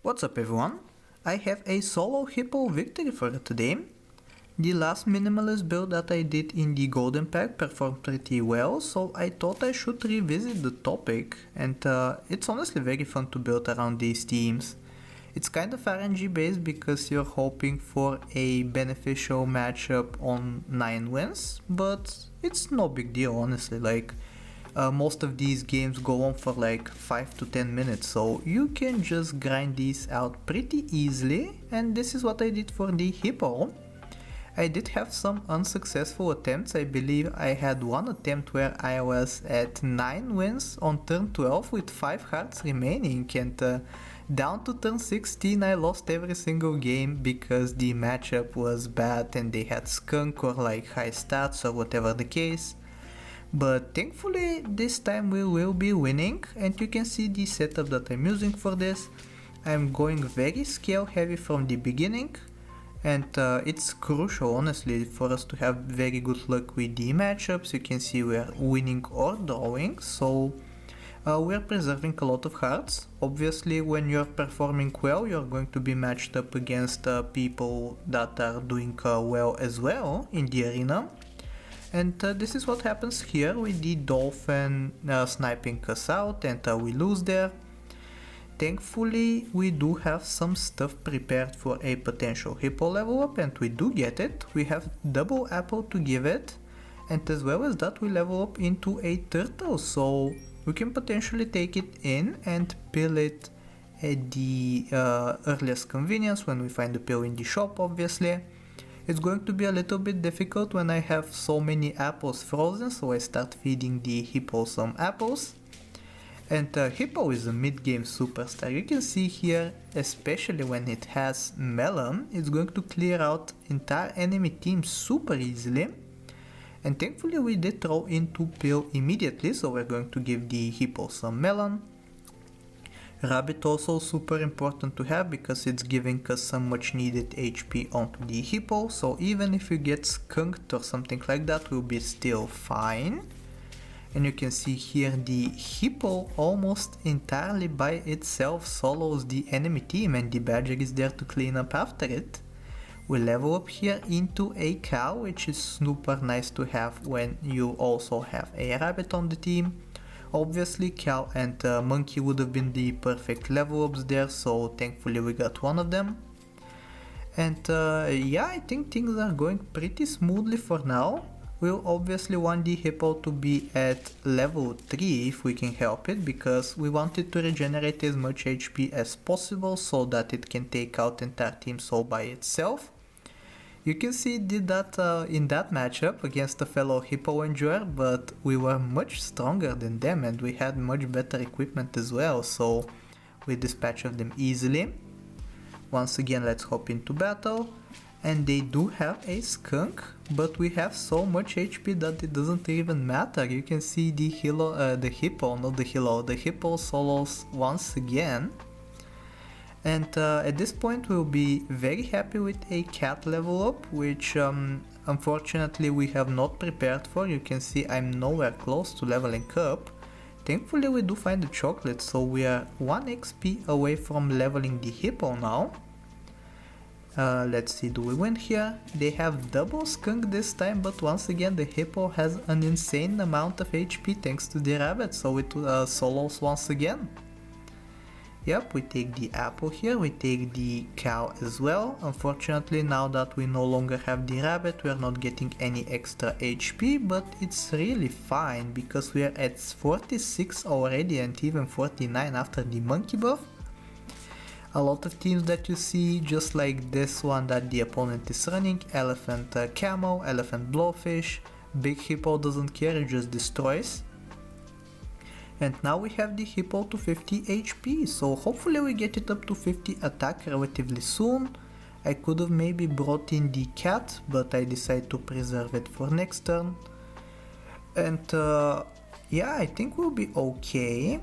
What's up everyone? I have a solo Hippo victory for today. The last minimalist build that I did in the golden pack performed pretty well, so I thought I should revisit the topic, and it's honestly very fun to build around these teams. It's kind of RNG based because you're hoping for a beneficial matchup on 9 wins, but it's no big deal honestly. Most of these games go on for like 5 to 10 minutes, so you can just grind these out pretty easily, and this is what I did for the Hippo. I did have some unsuccessful attempts. I believe I had one attempt where I was at 9 wins on turn 12 with 5 hearts remaining, and down to turn 16 I lost every single game because the matchup was bad and they had skunk or like high stats or whatever the case. But thankfully this time we will be winning, and you can see the setup that I'm using for this. I'm going very scale heavy from the beginning, and it's crucial honestly for us to have very good luck with the matchups. You can see we're winning or drawing, so we're preserving a lot of hearts. Obviously when you're performing well you're going to be matched up against people that are doing well as well in the arena. And this is what happens here with the dolphin sniping us out, and we lose there. Thankfully we do have some stuff prepared for a potential Hippo level up, and we do get it. We have double apple to give it, and as well as that we level up into a turtle, so we can potentially take it in and pill it at the earliest convenience when we find the pill in the shop obviously. It's going to be a little bit difficult when I have so many apples frozen, so I start feeding the Hippo some apples. And Hippo is a mid-game superstar. You can see here, especially when it has melon, it's going to clear out entire enemy team super easily. And thankfully we did throw into pill immediately, so we're going to give the Hippo some melon. Rabbit also super important to have because it's giving us some much needed HP onto the Hippo, so even if you get skunked or something like that we'll be still fine. And you can see here the Hippo almost entirely by itself solos the enemy team, and the Badger is there to clean up after it. We level up here into a cow, which is super nice to have when you also have a rabbit on the team. Obviously cow and monkey would have been the perfect level ups there, so thankfully we got one of them. And yeah, I think things are going pretty smoothly for now. We'll obviously want the Hippo to be at level 3 if we can help it, because we want it to regenerate as much HP as possible so that it can take out entire teams all by itself. You can see it did that in that matchup against a fellow Hippo enjoyer, but we were much stronger than them and we had much better equipment as well, so we dispatched them easily. Once again let's hop into battle, and they do have a skunk, but we have so much HP that it doesn't even matter. You can see the Hippo solos once again. And at this point we'll be very happy with a cat level up, which unfortunately we have not prepared for. You can see I'm nowhere close to leveling up. Thankfully we do find the chocolate, so we are 1 XP away from leveling the Hippo now. Let's see, do we win here? They have double skunk this time, but once again the Hippo has an insane amount of HP thanks to the rabbit, so it solos once again. Yep, we take the apple here, we take the cow as well. Unfortunately now that we no longer have the rabbit we are not getting any extra HP, but it's really fine because we are at 46 already and even 49 after the monkey buff. A lot of teams that you see just like this one that the opponent is running, elephant camo, elephant blowfish, big Hippo doesn't care, it just destroys. And now we have the Hippo to 50 HP, so hopefully we get it up to 50 attack relatively soon. I could have maybe brought in the cat, but I decided to preserve it for next turn. And yeah, I think we'll be okay.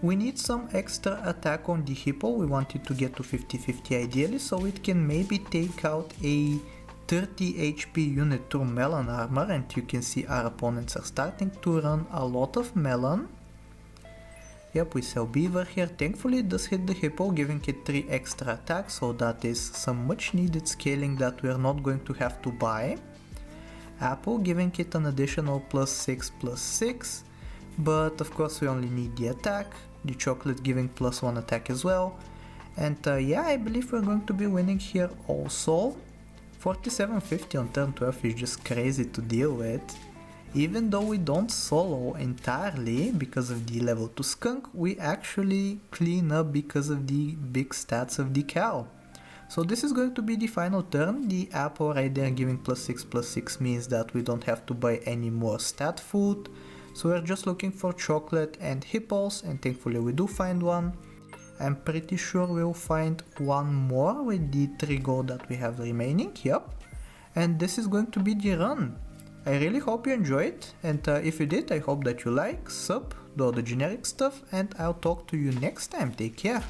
We need some extra attack on the Hippo. We want it to get to 50-50 ideally, so it can maybe take out a 30 HP unit through melon armor, and you can see our opponents are starting to run a lot of melon. Yep, we sell beaver here. Thankfully this hit the hippo, giving it 3 extra attacks, so that is some much needed scaling that we're not going to have to buy. Apple giving it an additional +6/+6, but of course we only need the attack. The chocolate giving +1 attack as well. And yeah, I believe we're going to be winning here also. 4750 on turn 12 is just crazy to deal with. Even though we don't solo entirely because of the level 2 skunk, we actually clean up because of the big stats of the cow. So this is going to be the final turn. The apple right there giving +6/+6 means that we don't have to buy any more stat food. So we're just looking for chocolate and hippos, and thankfully we do find one. I'm pretty sure we'll find one more with the 3 gold that we have remaining, yep. And this is going to be the run. I really hope you enjoyed, and if you did, I hope that you like, sub, do all the generic stuff, and I'll talk to you next time. Take care.